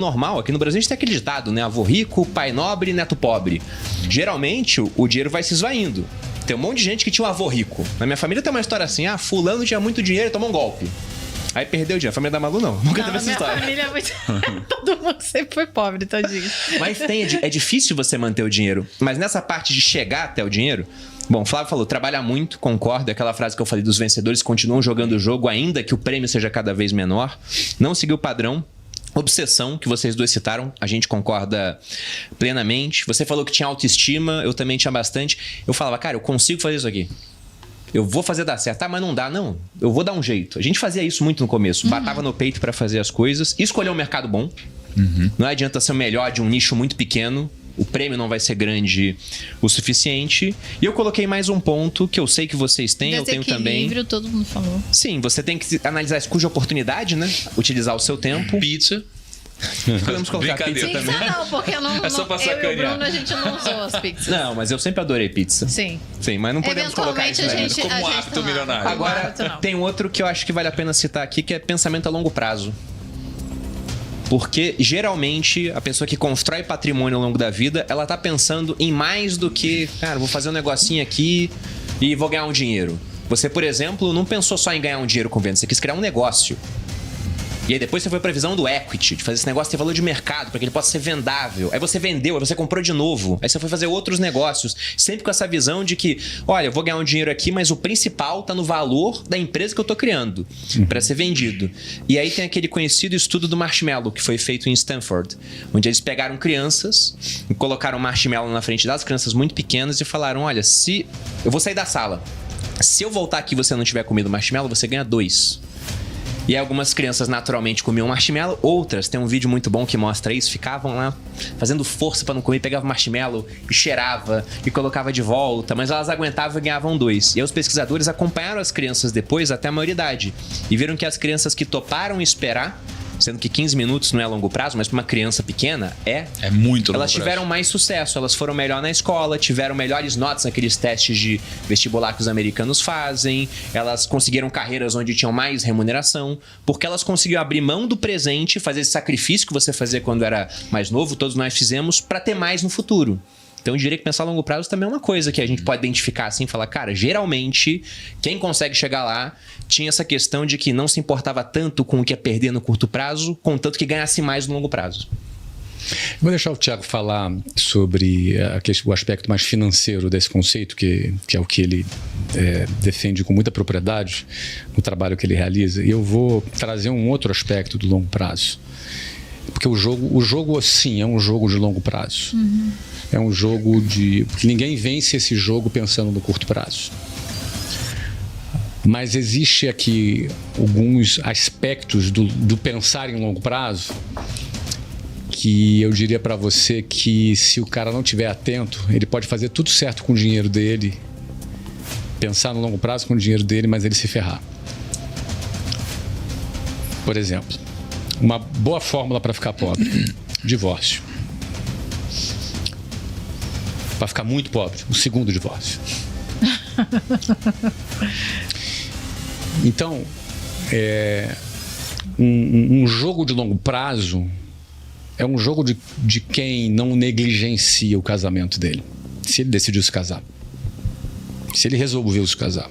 normal, aqui no Brasil a gente tem aquele ditado, né? Avô rico, pai nobre, neto pobre. Geralmente o dinheiro vai se esvaindo. Tem um monte de gente que tinha um avô rico. Na minha família tem uma história assim, fulano tinha muito dinheiro e tomou um golpe. Aí perdeu o dinheiro. A família da Malu não. Nunca teve essa história. Minha família é muito... Todo mundo sempre foi pobre, tadinho. Mas é difícil você manter o dinheiro. Mas nessa parte de chegar até o dinheiro... Bom, Flávio falou, trabalha muito, concordo. É aquela frase que eu falei dos vencedores, continuam jogando o jogo, ainda que o prêmio seja cada vez menor. Não seguir o padrão. Obsessão, que vocês dois citaram, a gente concorda plenamente. Você falou que tinha autoestima, eu também tinha bastante. Eu falava, cara, eu consigo fazer isso aqui. Eu vou fazer dar certo. Mas não dá, não. Eu vou dar um jeito. A gente fazia isso muito no começo. Batava no peito pra fazer as coisas. Escolher um mercado bom. Não adianta ser o melhor de um nicho muito pequeno. O prêmio não vai ser grande o suficiente. E eu coloquei mais um ponto que eu sei que vocês têm, eu tenho também. Desequilíbrio, todo mundo falou. Sim, você tem que analisar isso cuja oportunidade, né? Utilizar o seu tempo. Pizza. Podemos colocar pizza também. Pizza não, porque eu não, É só pra eu e o sacanear. Bruno, a gente não usou as pizzas. Não, mas eu sempre adorei pizza. Sim. Sim, mas não podemos colocar isso Eventualmente na lista. Como a gente hábito não. milionário. Como Agora, hábito, não. tem outro que eu acho que vale a pena citar aqui, que é pensamento a longo prazo. Porque, geralmente, a pessoa que constrói patrimônio ao longo da vida, ela tá pensando em mais do que, cara, vou fazer um negocinho aqui e vou ganhar um dinheiro. Você, por exemplo, não pensou só em ganhar um dinheiro com venda, você quis criar um negócio. E aí depois você foi pra visão do equity, de fazer esse negócio ter valor de mercado, para que ele possa ser vendável. Aí você vendeu, aí você comprou de novo. Aí você foi fazer outros negócios, sempre com essa visão de que, olha, eu vou ganhar um dinheiro aqui, mas o principal tá no valor da empresa que eu tô criando para ser vendido. E aí tem aquele conhecido estudo do marshmallow, que foi feito em Stanford, onde eles pegaram crianças e colocaram marshmallow na frente das crianças muito pequenas e falaram, olha, se eu vou sair da sala, se eu voltar aqui e você não tiver comido marshmallow, você ganha 2. E aí algumas crianças naturalmente comiam marshmallow, outras, tem um vídeo muito bom que mostra isso, ficavam lá fazendo força pra não comer, pegava marshmallow e cheirava e colocava de volta, mas elas aguentavam e ganhavam 2. E aí os pesquisadores acompanharam as crianças depois até a maioridade e viram que as crianças que toparam esperar, sendo que 15 minutos não é longo prazo, mas para uma criança pequena é muito longo elas tiveram mais sucesso, elas foram melhor na escola, tiveram melhores notas naqueles testes de vestibular que os americanos fazem, elas conseguiram carreiras onde tinham mais remuneração, porque elas conseguiram abrir mão do presente, fazer esse sacrifício que você fazia quando era mais novo, todos nós fizemos, para ter mais no futuro. Então eu diria que pensar a longo prazo também é uma coisa que a gente pode identificar assim e falar, cara, geralmente quem consegue chegar lá tinha essa questão de que não se importava tanto com o que ia perder no curto prazo, contanto que ganhasse mais no longo prazo. Vou deixar o Thiago falar sobre o aspecto mais financeiro desse conceito, que é o que ele defende com muita propriedade no trabalho que ele realiza, e eu vou trazer um outro aspecto do longo prazo. Porque o jogo sim, é um jogo de longo prazo. É um jogo que ninguém vence esse jogo pensando no curto prazo. Mas existe aqui alguns aspectos do pensar em longo prazo que eu diria para você que se o cara não estiver atento, ele pode fazer tudo certo com o dinheiro dele, pensar no longo prazo com o dinheiro dele, mas ele se ferrar. Por exemplo, uma boa fórmula para ficar pobre: divórcio. Para ficar muito pobre, o segundo divórcio. Então, um jogo de longo prazo é um jogo de quem não negligencia o casamento dele. Se ele decidiu se casar, se ele resolveu se casar,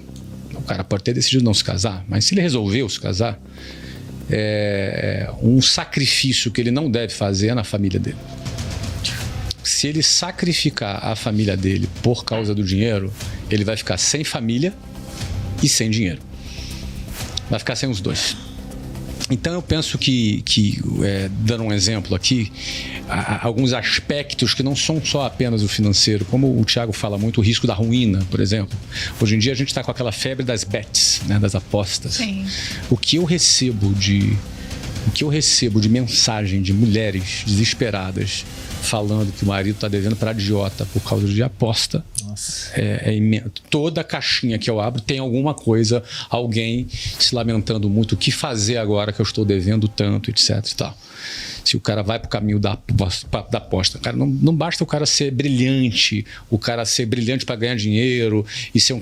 o cara pode ter decidido não se casar, mas se ele resolveu se casar, é um sacrifício que ele não deve fazer na família dele. Se ele sacrificar a família dele por causa do dinheiro, ele vai ficar sem família e sem dinheiro. Vai ficar sem os dois. Então eu penso que dando um exemplo aqui, há alguns aspectos que não são só apenas o financeiro, como o Thiago fala muito, o risco da ruína, por exemplo. Hoje em dia a gente está com aquela febre das bets, né, das apostas. Sim. O que eu recebo de mensagem de mulheres desesperadas falando que o marido está devendo para agiota por causa de aposta. Nossa. É imenso. Toda caixinha que eu abro tem alguma coisa, alguém se lamentando muito, o que fazer agora que eu estou devendo tanto, etc. E tal. Se o cara vai para o caminho da aposta, cara, não basta o cara ser brilhante, para ganhar dinheiro e ser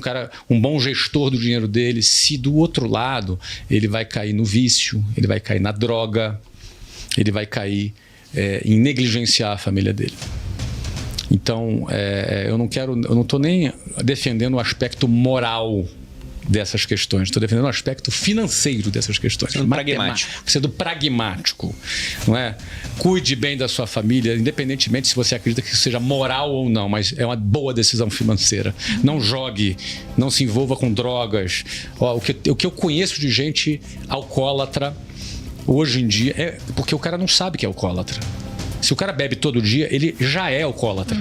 um bom gestor do dinheiro dele, se do outro lado ele vai cair no vício, ele vai cair na droga, ele vai cair em negligenciar a família dele. Então, eu não estou nem defendendo o aspecto moral dessas questões, estou defendendo o aspecto financeiro dessas questões. Sendo pragmático, não é? Cuide bem da sua família, independentemente se você acredita que isso seja moral ou não, mas é uma boa decisão financeira. Não jogue, não se envolva com drogas. O que eu conheço de gente alcoólatra hoje em dia é porque o cara não sabe que é alcoólatra. Se o cara bebe todo dia, ele já é alcoólatra.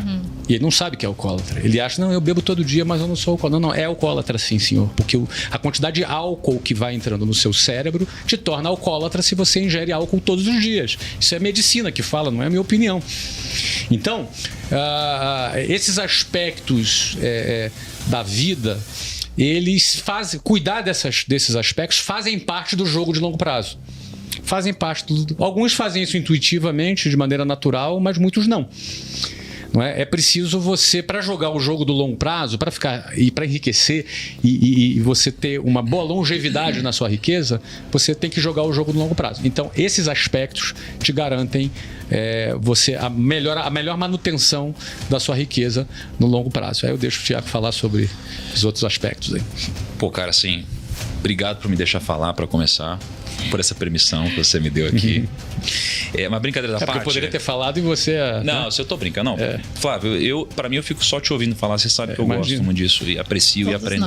E ele não sabe que é alcoólatra. Ele acha, não, eu bebo todo dia, mas eu não sou alcoólatra. Não, é alcoólatra sim, senhor. Porque a quantidade de álcool que vai entrando no seu cérebro te torna alcoólatra se você ingere álcool todos os dias. Isso é medicina que fala, não é a minha opinião. Então, esses aspectos da vida, eles fazem... Cuidar desses aspectos fazem parte do jogo de longo prazo. Fazem parte alguns fazem isso intuitivamente, de maneira natural, mas muitos não. É preciso você, para jogar o jogo do longo prazo, para enriquecer e você ter uma boa longevidade na sua riqueza, você tem que jogar o jogo do longo prazo. Então, esses aspectos te garantem a melhor manutenção da sua riqueza no longo prazo. Aí eu deixo o Thiago falar sobre os outros aspectos aí. Pô, cara, assim, obrigado por me deixar falar para começar, por essa permissão que você me deu aqui. Uma brincadeira da parte. Eu poderia ter falado e você... Não, se eu tô brincando, não. Flávio, pra mim eu fico só te ouvindo falar, você sabe que eu gosto muito disso e aprecio Todos e aprendo.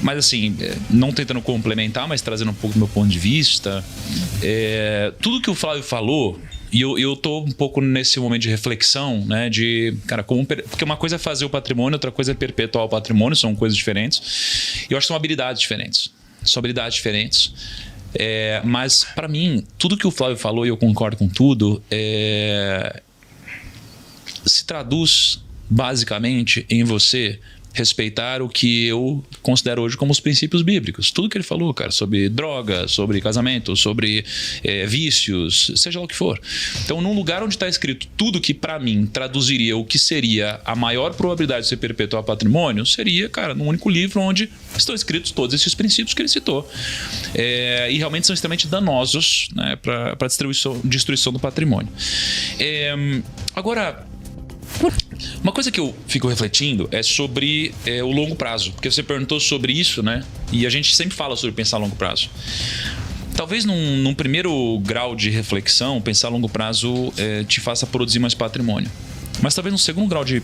Mas assim, não tentando complementar, mas trazendo um pouco do meu ponto de vista, tudo que o Flávio falou, e eu tô um pouco nesse momento de reflexão, né? Cara, porque uma coisa é fazer o patrimônio, outra coisa é perpetuar o patrimônio, são coisas diferentes. E eu acho que são habilidades diferentes. Mas para mim, tudo que o Flávio falou, e eu concordo com tudo, se traduz basicamente em você respeitar o que eu considero hoje como os princípios bíblicos. Tudo que ele falou, cara, sobre droga, sobre casamento, sobre vícios, seja lá o que for. Então, num lugar onde está escrito tudo que, para mim, traduziria o que seria a maior probabilidade de você perpetuar patrimônio, seria, cara, num único livro onde estão escritos todos esses princípios que ele citou. E realmente são extremamente danosos, né, para a destruição do patrimônio. Agora, uma coisa que eu fico refletindo é sobre o longo prazo, porque você perguntou sobre isso, né? E a gente sempre fala sobre pensar a longo prazo. Talvez num primeiro grau de reflexão, pensar a longo prazo te faça produzir mais patrimônio. Mas talvez num segundo grau de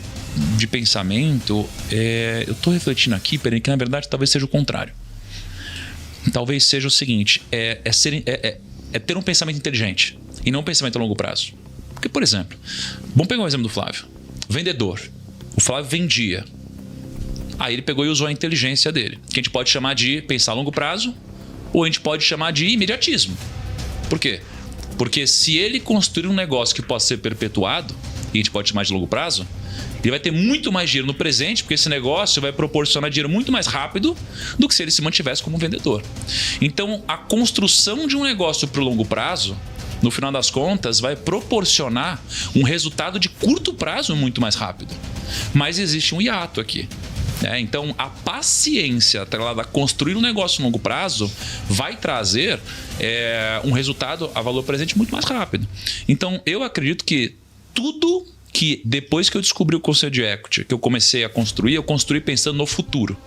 pensamento, eu estou refletindo aqui, que na verdade talvez seja o contrário. Talvez seja o seguinte, ter um pensamento inteligente e não um pensamento a longo prazo. Porque, por exemplo, vamos pegar o exemplo do Flávio. Vendedor. O Flávio vendia. Aí ele pegou e usou a inteligência dele, que a gente pode chamar de pensar a longo prazo, ou a gente pode chamar de imediatismo. Por quê? Porque se ele construir um negócio que possa ser perpetuado, e a gente pode chamar de longo prazo, ele vai ter muito mais dinheiro no presente, porque esse negócio vai proporcionar dinheiro muito mais rápido do que se ele se mantivesse como vendedor. Então, a construção de um negócio para o longo prazo, no final das contas, vai proporcionar um resultado de curto prazo muito mais rápido. Mas existe um hiato aqui. Então, a paciência atrelada a construir um negócio a longo prazo vai trazer um resultado a valor presente muito mais rápido. Então, eu acredito que tudo que, depois que eu descobri o conceito de equity, que eu comecei a construir, eu construí pensando no futuro.